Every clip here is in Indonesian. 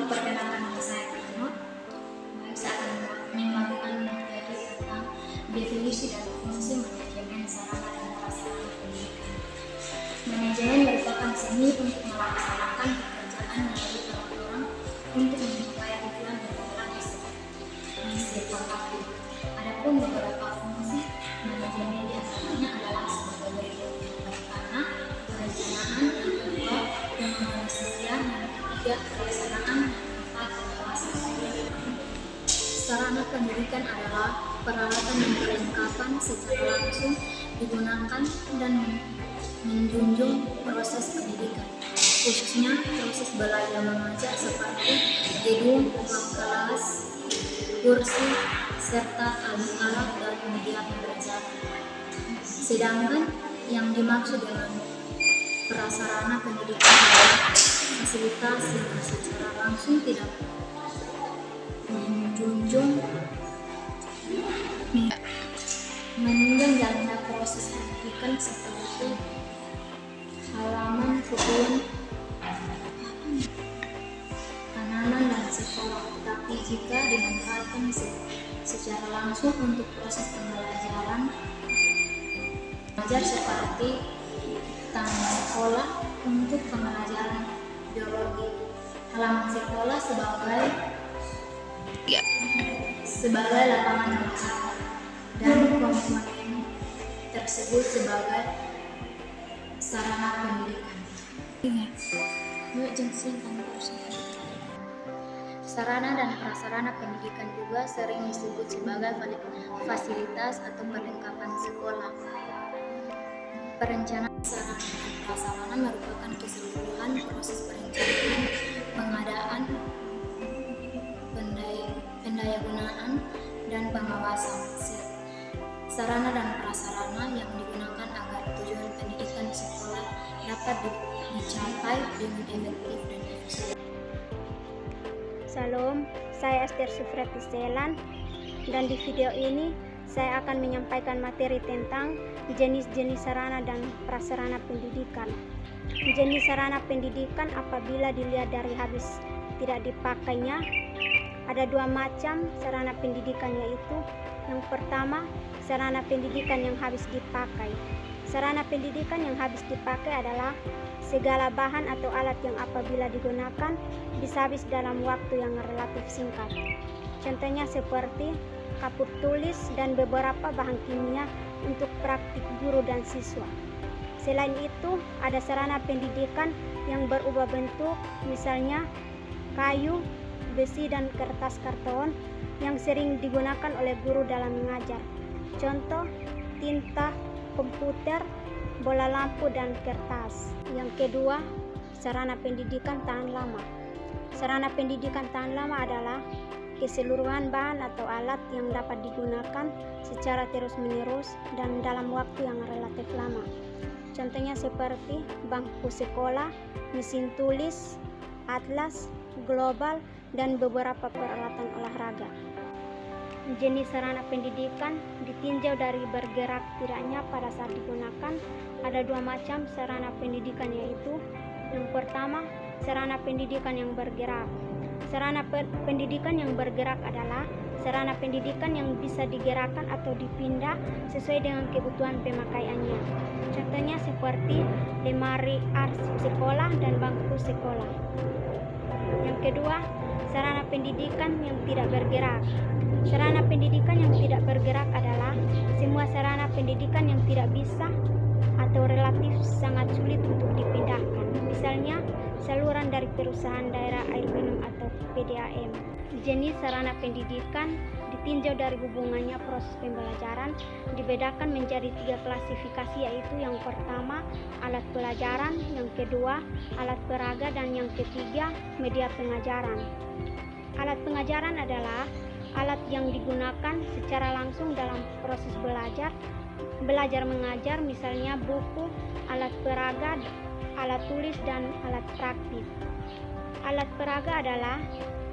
perkenalkan nama saya Tino. Saya akan membagikan materi tentang definisi dan fungsi manajemen sarana dan prasarana pendidikan. Manajemen merupakan seni untuk melaksanakan pekerjaan melalui orang-orang untuk mencapai tujuan dan program disepakati. Adapun beberapa fungsi manajemen diantaranya adalah sebagai berikut: pertama, perencanaan; yang kedua, pengorganisasian; yang ketiga, pelaksanaan; yang keempat, pengawasan. Sarana pendidikan adalah peralatan yang perlengkapan secara langsung digunakan dan menjunjung proses pendidikan, khususnya proses belajar mengajar seperti gedung, ruang kelas, kursi, serta alat-alat dan media pembelajaran. Sedangkan yang dimaksud dengan prasarana pendidikan adalah fasilitas yang secara langsung tidak menunjang jalannya proses pendidikan seperti halaman, kebun, tanaman, dan sekolah, tetapi jika dimanfaatkan secara langsung untuk proses pembelajaran mengajar seperti taman sekolah untuk pembelajaran biologi, halaman sekolah sebagai lapangan olahraga, dan komponen tersebut sebagai sarana pendidikan. Sarana dan prasarana pendidikan juga sering disebut sebagai fasilitas atau perlengkapan sekolah. Perencanaan sarana dan prasarana merupakan keseluruhan proses perencanaan, pengadaan, pendayagunaan, dan pengawasan sarana dan prasarana yang digunakan agar tujuan pendidikan sekolah dapat dicapai dengan efektif dan efisien. Salam, saya Esther Sufrati Selan, dan di video ini saya akan menyampaikan materi tentang jenis-jenis sarana dan prasarana pendidikan. Jenis sarana pendidikan apabila dilihat dari habis tidak dipakainya, ada dua macam sarana pendidikan, yaitu yang pertama, sarana pendidikan yang habis dipakai. Sarana pendidikan yang habis dipakai adalah segala bahan atau alat yang apabila digunakan bisa habis dalam waktu yang relatif singkat. Contohnya seperti kapur tulis dan beberapa bahan kimia untuk praktik guru dan siswa. Selain itu, ada sarana pendidikan yang berubah bentuk, misalnya kayu, besi, dan kertas karton yang sering digunakan oleh guru dalam mengajar. Contoh, tinta, komputer, bola lampu, dan kertas. Yang kedua, sarana pendidikan tahan lama. Sarana pendidikan tahan lama adalah keseluruhan bahan atau alat yang dapat digunakan secara terus-menerus dan dalam waktu yang relatif lama. Contohnya seperti bangku sekolah, mesin tulis, atlas, global, dan beberapa peralatan olahraga. Jenis sarana pendidikan ditinjau dari bergerak tidaknya pada saat digunakan. Ada dua macam sarana pendidikan, yaitu yang pertama, sarana pendidikan yang bergerak. Sarana pendidikan yang bergerak adalah sarana pendidikan yang bisa digerakkan atau dipindah sesuai dengan kebutuhan pemakaiannya. Contohnya seperti lemari arsip sekolah dan bangku sekolah. Yang kedua, sarana pendidikan yang tidak bergerak. Sarana pendidikan yang tidak bergerak adalah semua sarana pendidikan yang tidak bisa atau relatif sangat sulit untuk dipindahkan. Misalnya, saluran dari perusahaan daerah air minum atau PDAM. Jenis sarana pendidikan ditinjau dari hubungannya proses pembelajaran, dibedakan menjadi tiga klasifikasi, yaitu yang pertama, alat pelajaran; yang kedua, alat peraga; dan yang ketiga, media pengajaran. Alat pengajaran adalah alat yang digunakan secara langsung dalam proses belajar mengajar, misalnya buku, alat peraga, alat tulis, dan alat praktik. Alat peraga adalah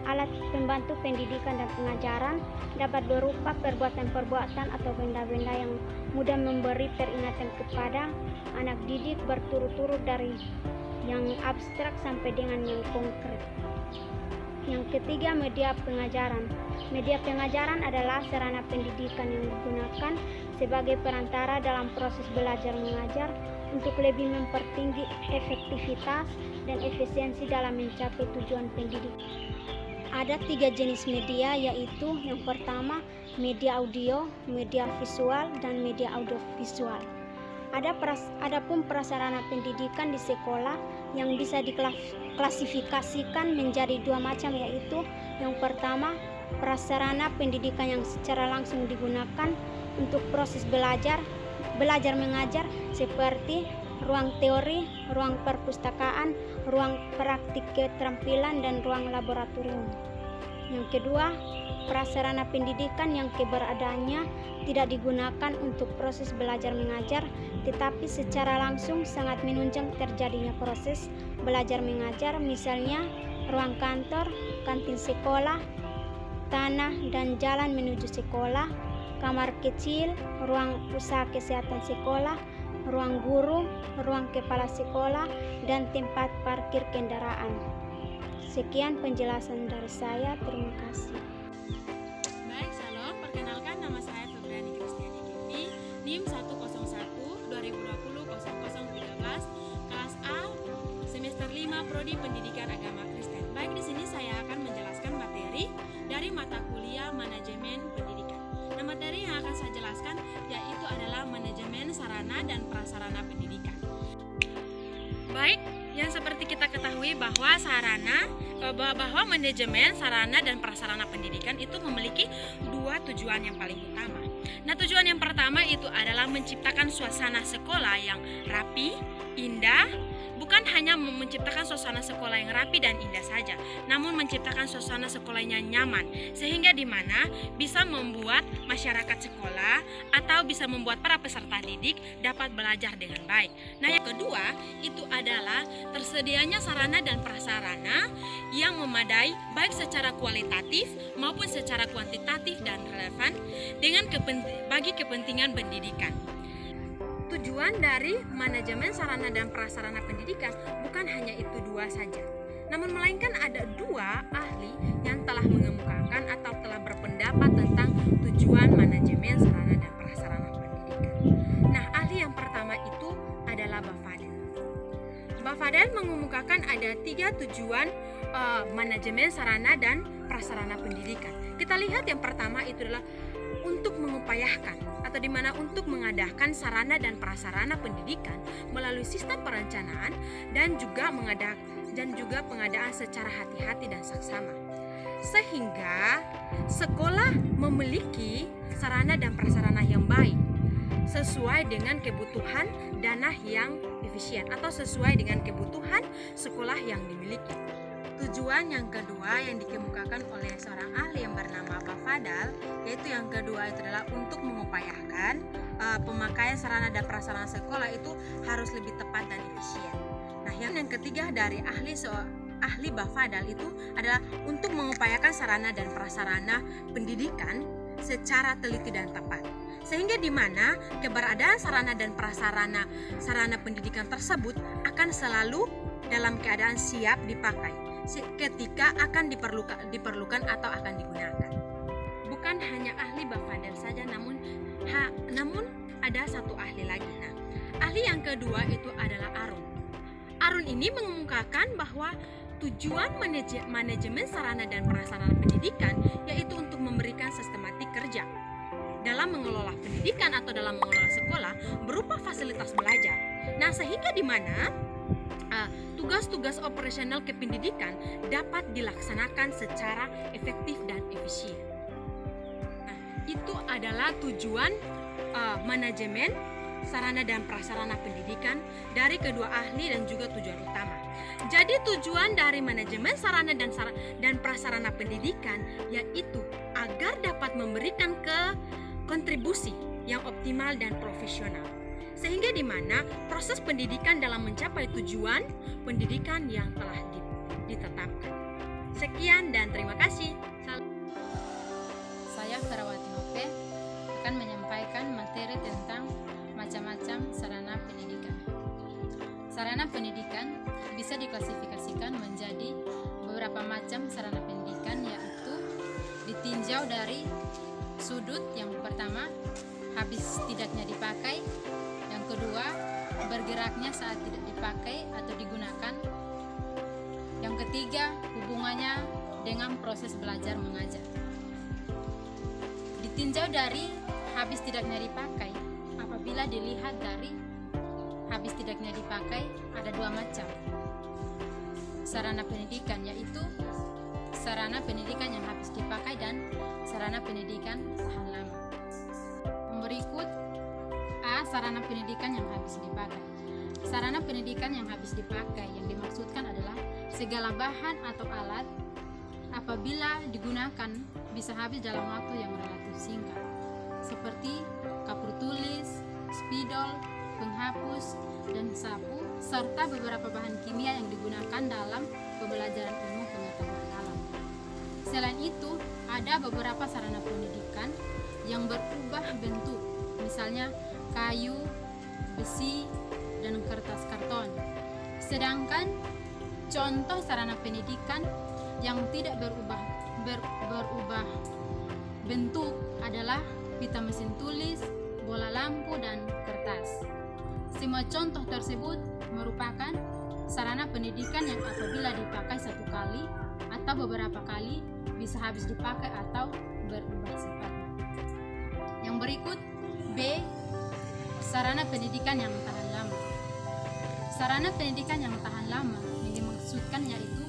alat pembantu pendidikan dan pengajaran, dapat berupa perbuatan-perbuatan atau benda-benda yang mudah memberi peringatan kepada anak didik berturut-turut dari yang abstrak sampai dengan yang konkret. Yang ketiga, media pengajaran. Media pengajaran adalah sarana pendidikan yang digunakan sebagai perantara dalam proses belajar mengajar untuk lebih mempertinggi efektivitas dan efisiensi dalam mencapai tujuan pendidik. Ada 3 jenis media, yaitu yang pertama media audio, media visual, dan media audiovisual. Adapun prasarana pendidikan di sekolah yang bisa diklasifikasikan menjadi 2 macam, yaitu yang pertama prasarana pendidikan yang secara langsung digunakan untuk proses belajar mengajar seperti ruang teori, ruang perpustakaan, ruang praktik keterampilan, dan ruang laboratorium. Yang kedua, prasarana pendidikan yang keberadaannya tidak digunakan untuk proses belajar mengajar, tetapi secara langsung sangat menunjang terjadinya proses belajar mengajar, misalnya ruang kantor, kantin sekolah, tanah dan jalan menuju sekolah, kamar kecil, ruang usaha kesehatan sekolah, ruang guru, ruang kepala sekolah, dan tempat parkir kendaraan. Sekian penjelasan dari saya, terima kasih. Baik, Shalom. Perkenalkan, nama saya Febriani Kristiani Kivi, NIM 101-2020-0013, kelas A, semester 5, Prodi Pendidikan Agama Kristen. Baik, di sini saya akan menjelaskan materi dari mata kuliah Manajemen Pendidikan. Nah, materi yang akan saya jelaskan yaitu adalah manajemen sarana dan prasarana pendidikan. Baik, yang seperti kita ketahui bahwa manajemen sarana dan prasarana pendidikan itu memiliki 2 tujuan yang paling utama. Nah, tujuan yang pertama itu adalah menciptakan suasana sekolah yang rapi, indah, bukan hanya menciptakan suasana sekolah yang rapi dan indah saja, namun menciptakan suasana sekolahnya nyaman, sehingga di mana bisa membuat masyarakat sekolah atau bisa membuat para peserta didik dapat belajar dengan baik. Nah, yang kedua itu adalah tersedianya sarana dan prasarana yang memadai baik secara kualitatif maupun secara kuantitatif dan relevan bagi kepentingan pendidikan. Tujuan dari manajemen sarana dan prasarana pendidikan bukan hanya itu 2 saja, namun melainkan ada 2 ahli yang telah mengemukakan atau telah berpendapat tentang tujuan manajemen sarana dan prasarana pendidikan. Nah, ahli yang pertama itu adalah Bafadel. Bafadel mengemukakan ada 3 tujuan manajemen sarana dan prasarana pendidikan. Kita lihat yang pertama itu adalah untuk mengupayakan atau dimana untuk mengadakan sarana dan prasarana pendidikan melalui sistem perencanaan dan juga pengadaan secara hati-hati dan saksama, sehingga sekolah memiliki sarana dan prasarana yang baik sesuai dengan kebutuhan dana yang efisien atau sesuai dengan kebutuhan sekolah yang dimiliki. Tujuan yang kedua yang dikemukakan oleh seorang ahli yang bernama Bafadel, yaitu yang kedua itu adalah untuk mengupayakan pemakaian sarana dan prasarana sekolah itu harus lebih tepat dan efisien. Nah, yang ketiga dari ahli Bafadel itu adalah untuk mengupayakan sarana dan prasarana pendidikan secara teliti dan tepat, sehingga di mana keberadaan sarana dan prasarana pendidikan tersebut akan selalu dalam keadaan siap dipakai ketika akan diperlukan atau akan digunakan. Bukan hanya ahli Bafadel saja, namun ada satu ahli lagi. Nah, ahli yang kedua itu adalah Arun. Arun ini mengemukakan bahwa tujuan manajemen sarana dan prasarana pendidikan yaitu untuk memberikan sistematik kerja dalam mengelola pendidikan atau dalam mengelola sekolah berupa fasilitas belajar. Nah, sehingga di mana tugas-tugas operasional kependidikan dapat dilaksanakan secara efektif dan efisien. Nah, itu adalah tujuan manajemen sarana dan prasarana pendidikan dari kedua ahli dan juga tujuan utama. Jadi tujuan dari manajemen sarana dan prasarana pendidikan yaitu agar dapat memberikan kontribusi yang optimal dan profesional, sehingga di mana proses pendidikan dalam mencapai tujuan pendidikan yang telah ditetapkan. Sekian dan terima kasih. Saya Ferawati Nope akan menyampaikan materi tentang macam-macam sarana pendidikan. Sarana pendidikan bisa diklasifikasikan menjadi beberapa macam sarana pendidikan, yaitu ditinjau dari sudut. Yang pertama, habis tidaknya dipakai. Yang kedua, bergeraknya saat tidak dipakai atau digunakan. Yang ketiga, hubungannya dengan proses belajar mengajar. Ditinjau dari habis tidaknya dipakai. Apabila dilihat dari habis tidaknya dipakai, ada dua macam sarana pendidikan, yaitu sarana pendidikan yang habis dipakai dan sarana pendidikan tahan lama. Yang berikut, A. Sarana pendidikan yang habis dipakai. Sarana pendidikan yang habis dipakai yang dimaksudkan adalah segala bahan atau alat apabila digunakan bisa habis dalam waktu yang relatif singkat, seperti kapur tulis, spidol, penghapus, dan sapu, serta beberapa bahan kimia yang digunakan dalam pembelajaran ilmu pengetahuan alam. Selain itu, ada beberapa sarana pendidikan yang berubah bentuk, misalnya kayu, besi, dan kertas karton. Sedangkan contoh sarana pendidikan yang tidak berubah bentuk adalah pita mesin tulis, bola lampu, dan kertas. Semua contoh tersebut merupakan sarana pendidikan yang apabila dipakai satu kali atau beberapa kali bisa habis dipakai atau berubah sifatnya. Yang berikut, B. Sarana pendidikan yang tahan lama. Sarana pendidikan yang tahan lama yang dimaksudkan yaitu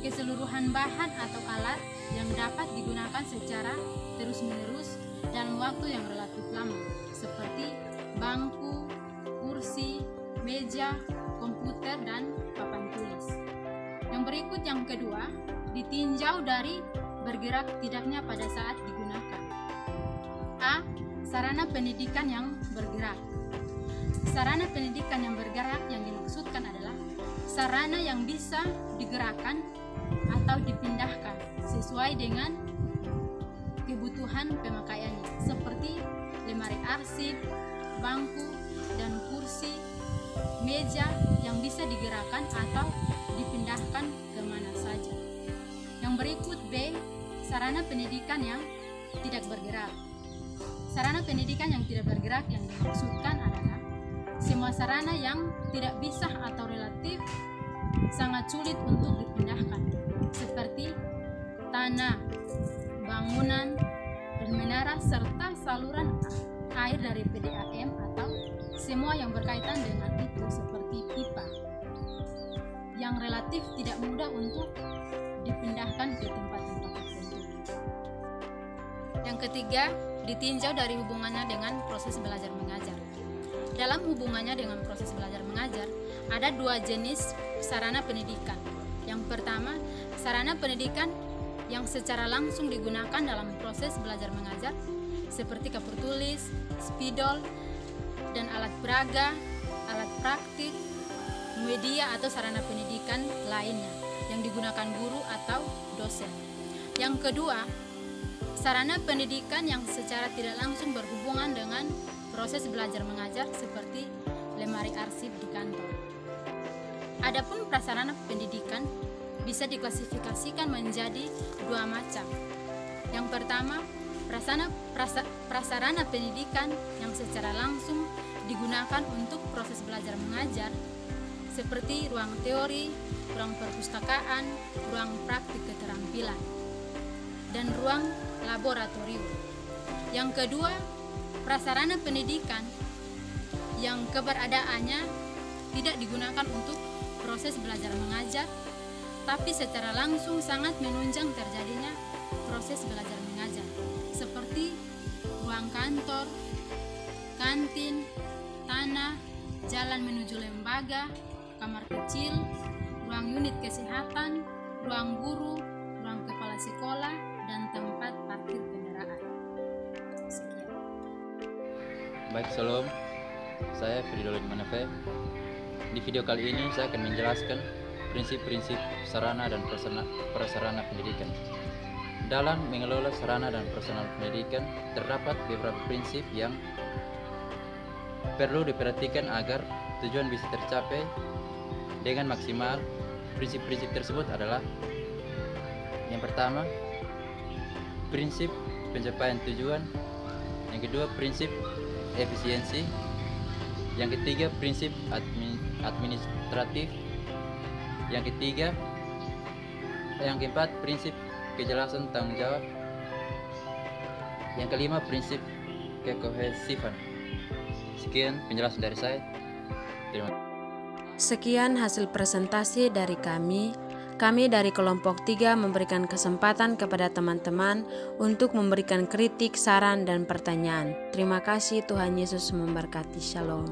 keseluruhan bahan atau alat yang dapat digunakan secara terus-menerus dalam waktu yang relatif lama, seperti bangku, kursi, meja, komputer, dan papan tulis. Yang berikut, yang kedua, ditinjau dari bergerak tidaknya pada saat digunakan. A. Sarana pendidikan yang bergerak. Sarana pendidikan yang bergerak yang dimaksudkan adalah sarana yang bisa digerakkan atau dipindahkan sesuai dengan kebutuhan pemakaiannya, seperti lemari arsip, bangku, dan kursi, meja yang bisa digerakkan atau dipindahkan kemana saja. Yang berikut, B. Sarana pendidikan yang tidak bergerak. Sarana pendidikan yang tidak bergerak yang dimaksudkan adalah semua sarana yang tidak bisa atau relatif sangat sulit untuk dipindahkan, seperti tanah, bangunan, dan menara, serta saluran air dari PDAM atau semua yang berkaitan dengan itu, seperti pipa, yang relatif tidak mudah untuk dipindahkan ke tempat-tempat tertentu. Yang ketiga, ditinjau dari hubungannya dengan proses belajar mengajar. Dalam hubungannya dengan proses belajar mengajar, ada dua jenis sarana pendidikan. Yang pertama, sarana pendidikan yang secara langsung digunakan dalam proses belajar mengajar, seperti kapur tulis, spidol, dan alat peraga, alat praktik, media atau sarana pendidikan lainnya yang digunakan guru atau dosen. Yang kedua, sarana pendidikan yang secara tidak langsung berhubungan dengan proses belajar mengajar, seperti lemari arsip di kantor. Adapun prasarana pendidikan bisa diklasifikasikan menjadi dua macam. Yang pertama, prasarana pendidikan yang secara langsung digunakan untuk proses belajar mengajar, seperti ruang teori, ruang perpustakaan, ruang praktik keterampilan, dan ruang laboratorium. Yang kedua, prasarana pendidikan yang keberadaannya tidak digunakan untuk proses belajar mengajar, tapi secara langsung sangat menunjang terjadinya proses belajar mengajar, seperti ruang kantor, kantin, tanah, jalan menuju lembaga, kamar kecil, ruang unit kesehatan, ruang guru, ruang kepala sekolah, dan tempat parkir kendaraan. Sekian. Baik, salam. Saya Fridolin Manefe. Di video kali ini saya akan menjelaskan prinsip-prinsip sarana dan prasarana pendidikan. Dalam mengelola sarana dan prasarana pendidikan, terdapat beberapa prinsip yang perlu diperhatikan agar tujuan bisa tercapai dengan maksimal. Prinsip-prinsip tersebut adalah Yang pertama, prinsip pencapaian tujuan. Yang kedua, prinsip efisiensi. Yang ketiga, prinsip administratif. Yang keempat, prinsip kejelasan tanggung jawab. Yang kelima, prinsip kekohesifan. Sekian penjelasan dari saya. Terima kasih. Sekian hasil presentasi dari kami. Kami dari kelompok 3 memberikan kesempatan kepada teman-teman untuk memberikan kritik, saran, dan pertanyaan. Terima kasih, Tuhan Yesus memberkati. Shalom.